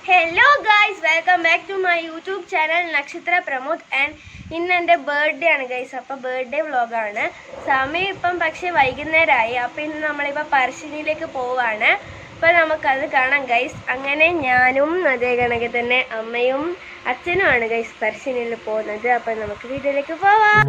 Hello guys, welcome back to my YouTube channel Nakshatra Pramod. And ഇന്ന് എൻ്റെ birthday ആണ് guys. അപ്പോൾ ബർത്ത്ഡേ വ്ളോഗാണ്. സമയം ഇപ്പം പക്ഷേ വൈകുന്നേരമായി. അപ്പോൾ ഇന്ന് നമ്മളിപ്പോൾ പറശ്ശിനിയിലേക്ക് പോവാണ്. അപ്പോൾ നമുക്കത് കാണാം ഗൈസ്. അങ്ങനെ ഞാനും അതേ കണക്ക് തന്നെ അമ്മയും അച്ഛനുമാണ് ഗൈസ് പറശ്ശിനിയിൽ പോകുന്നത്. അപ്പോൾ നമുക്ക് വീട്ടിലേക്ക് പോവാം.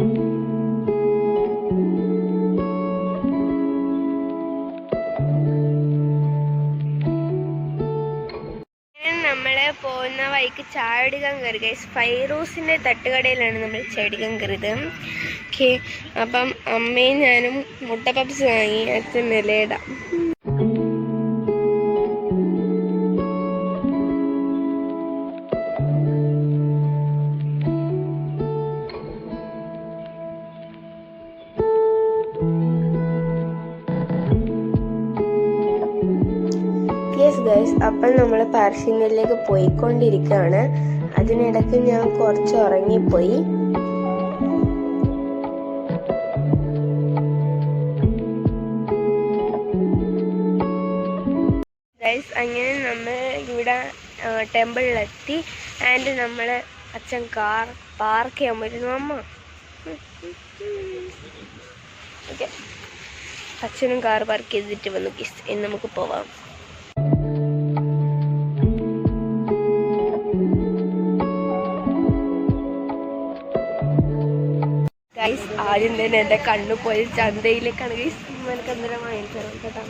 നമ്മൾ പോകുന്ന വഴിക്ക് ചായ കുടിക്കാൻ കയറി ഗൈസ്. ഫൈറൂസിൻ്റെ തട്ടുകടയിലാണ് നമ്മൾ ചായ കുടിക്കാൻ കയറിയത്. ഓക്കെ, അപ്പം അമ്മയും ഞാനും മുട്ട പപ്സ് വാങ്ങി. അച്ഛൻ നിലയിടാം. യെസ് ഗൈസ്, അപ്പം നമ്മൾ പറശ്ശിനിയിലേക്ക് പോയിക്കൊണ്ടിരിക്കുകയാണ്. അതിനിടയ്ക്ക് ഞാൻ കുറച്ച് ഉറങ്ങിപ്പോയി. ഗൈസ്, അങ്ങനെ നമ്മൾ ഇവിടെ ടെമ്പിളിലെത്തി. ആൻഡ് നമ്മൾ അച്ഛൻ കാർ പാർക്ക് ചെയ്യാൻ പറ്റുന്നു. അമ്മ ഓക്കെ, അച്ഛനും കാർ പാർക്ക് ചെയ്തിട്ട് വന്നു ഗൈസ്. ഇനി നമുക്ക് പോവാം. ഗൈസ്, ആദ്യം തന്നെ എൻ്റെ കണ്ണു പോയി ചന്തയിലേക്കാണ് ഗൈസ്. എനിക്ക് എന്തെങ്കിലും വാങ്ങിത്തരും കേട്ടോ.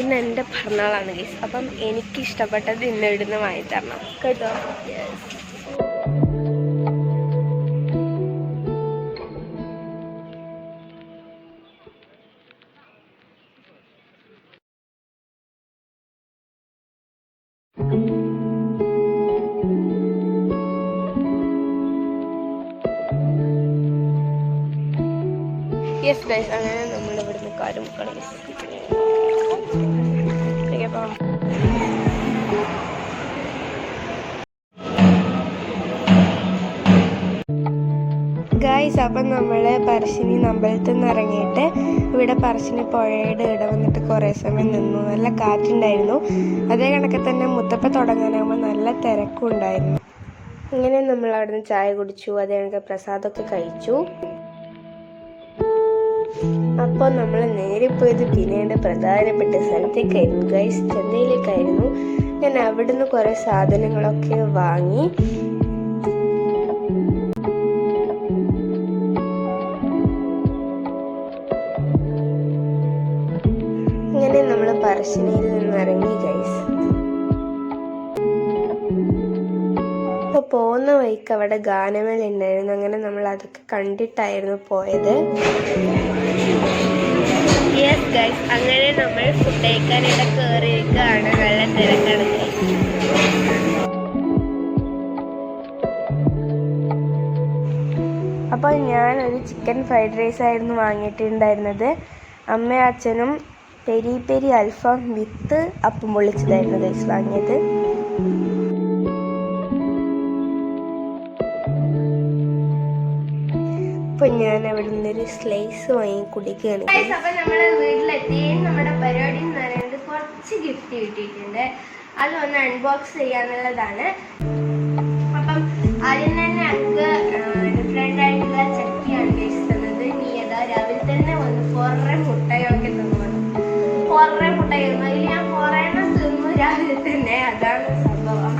ഇന്ന് എൻ്റെ പിറന്നാളാണ് ഗൈസ്. അപ്പം എനിക്കിഷ്ടപ്പെട്ടത് ഇന്ന് ഇവിടുന്ന് വാങ്ങിത്തരണം കേട്ടോ. യെസ് ഗൈസ്, അങ്ങനെ നമ്മൾ ഇവിടുന്ന് കാര്യം ഗൈസ്. അപ്പം നമ്മൾ പറശ്ശിനി അമ്പലത്തിൽ നിന്ന് ഇറങ്ങിയിട്ട് ഇവിടെ പറശ്ശിനി പുഴയുടെ ഇട വന്നിട്ട് കുറേ സമയം നിന്നു. നല്ല കാറ്റുണ്ടായിരുന്നു. അതേ കണക്കെ തന്നെ മുത്തപ്പ തുടങ്ങാനാകുമ്പോൾ നല്ല തിരക്കും ഉണ്ടായിരുന്നു. അങ്ങനെ നമ്മൾ അവിടുന്ന് ചായ കുടിച്ചു. അതേ കണക്ക് പ്രസാദമൊക്കെ കഴിച്ചു. അപ്പോൾ നമ്മൾ നേരെ പോയത് പിന്നീട് പ്രധാനപ്പെട്ട സ്ഥലത്തേക്കായിരുന്നു ഗൈസ്, ചന്തയിലേക്കായിരുന്നു. ഞാൻ അവിടുന്ന് കുറേ സാധനങ്ങളൊക്കെ വാങ്ങി. അങ്ങനെ നമ്മൾ പറശ്ശിനിയിൽ നിന്ന് ഇറങ്ങി ഗൈസ്. അപ്പോൾ പോകുന്ന വഴിക്ക് അവിടെ ഗാനമേള ഉണ്ടായിരുന്നു. അങ്ങനെ നമ്മൾ അതൊക്കെ കണ്ടിട്ടായിരുന്നു പോയത്. യെസ് ഗൈസ്, അങ്ങനെ നമ്മൾ ഫുഡ് കഴിക്കാനിടെ കയറിയിരിക്കുകയാണ്. നല്ല തിരക്കാണ് ഗൈസ്. അപ്പോൾ ഞാനൊരു ചിക്കൻ ഫ്രൈഡ് റൈസ് ആയിരുന്നു വാങ്ങിയിട്ടുണ്ടായിരുന്നത്. അമ്മയും അച്ഛനും പെരി പെരി അൽഫാം വിത്ത് അപ്പം പൊള്ളിച്ചതായിരുന്നു ഗൈസ് വാങ്ങിയത്. അപ്പോൾ ഞാൻ അവിടെ നിന്നൊരു സ്ലൈസ് വാങ്ങി കുടിക്കുകയാണ്. അപ്പം നമ്മൾ വീട്ടിലെത്തി. നമ്മുടെ പരിപാടി എന്ന് പറയുന്നത് കുറച്ച് ഗിഫ്റ്റ് കിട്ടിയിട്ടുണ്ട്. അതൊന്ന് അൺബോക്സ് ചെയ്യാന്നുള്ളതാണ്. അപ്പം ആദ്യം തന്നെ നമുക്ക് ഡിഫറെൻ്റ് ആയിട്ടുള്ള ചക്കിയാണ് ഗൈസ് തന്നത്. നീ ഏതാ രാവിലെ തന്നെ വന്ന് കുറേ മുട്ടയൊക്കെ തന്നു. കുറേ മുട്ടയായിരുന്നു. അതിൽ ഞാൻ കുറേ എണ്ണം തിന്നു രാവിലെ തന്നെ. അതാണ് സംഭവം.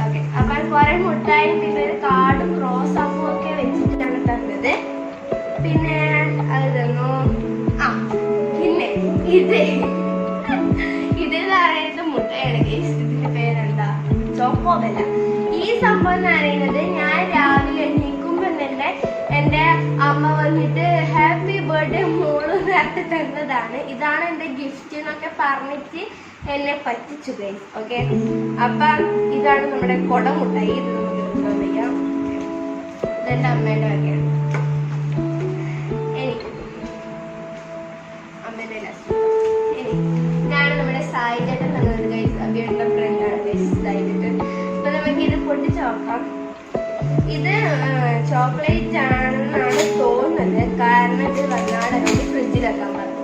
ഓക്കെ, അപ്പം കുറേ മുട്ടായും പിന്നെ ഒരു കാർഡും റോസാപ്പും ഒക്കെ വെച്ചിട്ടാണ് തന്നത്. പിന്നെ അത് തന്നു. പിന്നെ ഇത് പറയുന്നത് മുട്ടയാണ് ഗൈസ്. ഇതിന്റെ പേരെന്താ? ചോക്കോബെല്ല. ഈ സംഭവം എന്ന് പറയുന്നത് ഞാൻ രാവിലെ എണീക്കുമ്പോൾ തന്നെ എൻ്റെ അമ്മ വന്നിട്ട് ഹാപ്പി ബർത്ത്ഡേ മോള് നേരത്തെ തന്നതാണ്. ഇതാണ് എൻ്റെ ഗിഫ്റ്റ് എന്നൊക്കെ പറഞ്ഞിട്ട് എന്നെ പറ്റിച്ചു ഗൈസ്. ഓക്കെ, അപ്പം ഇതാണ് നമ്മുടെ കൊടമുട്ടായി. ഇത് നമുക്ക് വയ്ക്കാം. ഇതെൻ്റെ അമ്മേൻ്റെ വകയാണ്. ഇതാണ് നമ്മുടെ സായി ചേട്ടൻ തന്നത് ഗൈസ്. അബിയുടെ ഫ്രണ്ടാണ് ഗൈസ് സായി ചേട്ടൻ. അപ്പൊ നമുക്ക് ഇത് പൊട്ടിച്ച് നോക്കാം. ഇത് ചോക്ലേറ്റ് ആണെന്നാണ് തോന്നുന്നത്. കാരണം ഇത് വന്നാട് ഫ്രിഡ്ജിൽ വെക്കാൻ പറഞ്ഞു.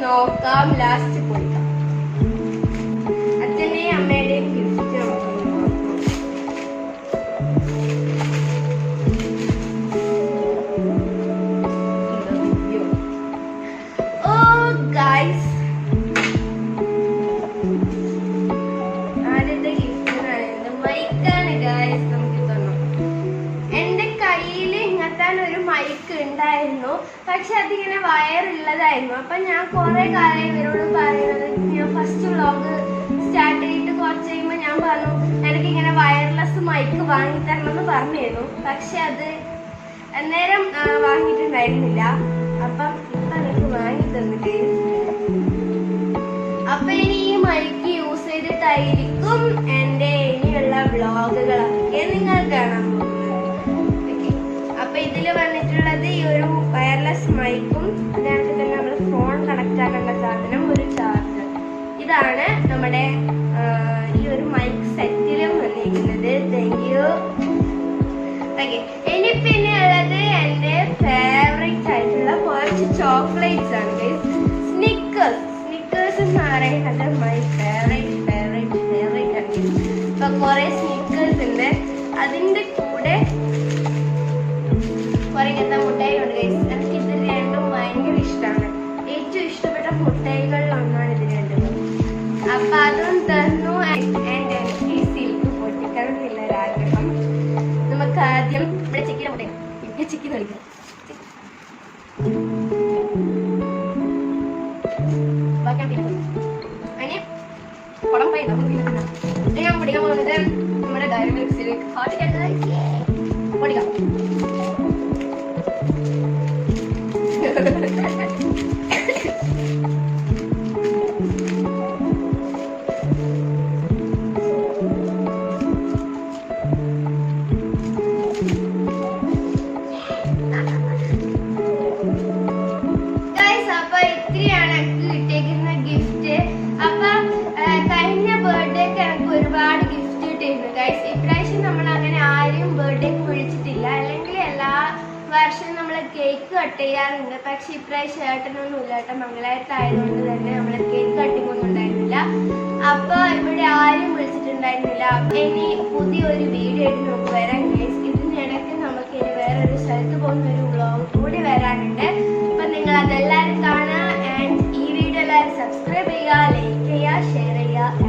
നോക്കാം, ലാസ്റ്റ് പൊളിക്കാം. അച്ഛനെയും അമ്മയുടെയും ഗിഫ്റ്റ് നമുക്ക് നോക്കാം. ഓ ഗൈസ്, ആദ്യത്തെ ഗിഫ്റ്റ് മൈക്കാണ് ഗൈസ്. നമുക്ക് തന്നു. എന്റെ കയ്യിൽ ഇങ്ങനത്തെ ഒരു മൈക്ക് ഉണ്ടായിരുന്നു, പക്ഷെ അതിങ്ങനെ വയറുള്ളതായിരുന്നു. അപ്പൊ ഞാൻ കുറെ കാലം ഇവരോട് പറയുന്നത്, ഞാൻ ഫസ്റ്റ് വ്ളോഗ് സ്റ്റാർട്ട് ചെയ്തിട്ട് കുറച്ച് കഴിയുമ്പോൾ ഞാൻ പറഞ്ഞു എനിക്കിങ്ങനെ വയർലെസ് മൈക്ക് വാങ്ങിത്തരണം എന്ന് പറഞ്ഞിരുന്നു. പക്ഷെ അത് അന്നേരം വാങ്ങിയിട്ടുണ്ടായിരുന്നില്ല. അപ്പം ഇപ്പൊ എനിക്ക് വാങ്ങി തന്നിട്ട്, അപ്പൊ ഇനി ഈ മൈക്ക് യൂസ് ചെയ്തിട്ടായിരിക്കും എന്റെ ഇനിയുള്ള വ്ളോഗുകളൊക്കെ നിങ്ങൾ കാണാൻ പോകുന്നത്. അപ്പൊ ഇതിൽ വന്നിട്ടുള്ളത് ഈ ഒരു വയർലെസ് മൈക്കും അതിനകത്ത് തന്നെ നമ്മൾ ഫോൺ കണക്ട് ആക്കേണ്ട സാധനം, ഒരു ചാർജർ. ഇതാണ് നമ്മുടെ ഈ ഒരു മൈക്ക് സെറ്റിലും വന്നിരിക്കുന്നത്. Thank you. ഓക്കെ, ഇനി പിന്നെ ഉള്ളത് എന്റെ ഫേവറേറ്റ് ആയിട്ടുള്ള കുറച്ച് ചോക്ലേറ്റ്സ് ആണ്. സ്നിക്കേഴ്സ് എന്ന് പറയുന്നത് മൈ ഫേവറേറ്റ് ആണ്. ഇപ്പൊ കുറെ സ്നിക്കേഴ്സ് ഉണ്ട്. അതിന്റെ കൂടെ കുറെ ഇങ്ങനത്തെ മുട്ടായികളുണ്ട് ഗൈസ്. എനിക്ക് ഇത് രണ്ടും ഭയങ്കര ഇഷ്ടമാണ്. ഏറ്റവും ഇഷ്ടപ്പെട്ട മുട്ടായികളിൽ ഒന്നാണ് ഇത് രണ്ടും. അപ്പൊ അതും തന്നു. എനിക്ക് സിൽക്ക് പൊട്ടിക്കണം എന്നൊരാഗ്രഹം. നമുക്ക് ആദ്യം ഇവിടെ ചിക്കൻ മുട്ട ചിക്കൻ കളിക്കാം. അതിന് കുളം പോയി ഞാൻ പൊടിക്കാൻ പോകുന്നത് നമ്മുടെ ഡയറി മിൽക്ക് സിൽക്ക് പൊടിക്കാം. അപ്പൊ ഇത്രയാണ് എനിക്ക് കിട്ടിയിരിക്കുന്ന ഗിഫ്റ്റ്. അപ്പൊ കഴിഞ്ഞ ബർത്ത്ഡേക്ക് എനിക്ക് ഒരുപാട് ഗിഫ്റ്റ് കിട്ടിയിരുന്നു ഗൈസ്. ഇപ്രാവശ്യം നമ്മൾ അങ്ങനെ ആരും ബർത്ത്ഡേക്ക് വിളിച്ചിട്ടില്ല. അല്ലെങ്കിൽ എല്ലാ വർഷം നമ്മൾ കേക്ക് കട്ട് ചെയ്യാറുണ്ട്. പക്ഷെ ഇപ്രാവശ്യം ഏട്ടനൊന്നും ഇല്ല. ഏട്ടൻ മംഗളായത്തായതുകൊണ്ട് തന്നെ നമ്മൾ കേക്ക് കട്ടിങ് ഒന്നും ഉണ്ടായിരുന്നില്ല. അപ്പൊ ഇവിടെ ആരും വിളിച്ചിട്ടുണ്ടായിരുന്നില്ല. ഇനി പുതിയൊരു വീഡിയോ ആയിട്ട് നമുക്ക് വരാം ഗൈസ്. ഇതിനിടയ്ക്ക് നമുക്ക് ഇനി വേറൊരു സ്ഥലത്ത് പോകുന്ന ഒരു വ്ളോഗ് കൂടി വരാനുണ്ട്. അപ്പൊ നിങ്ങൾ അതെല്ലാവരും കാണുക. ആൻഡ് ഈ വീഡിയോ എല്ലാവരും സബ്സ്ക്രൈബ് ചെയ്യുക, ലൈക്ക് ചെയ്യുക, ഷെയർ ചെയ്യുക.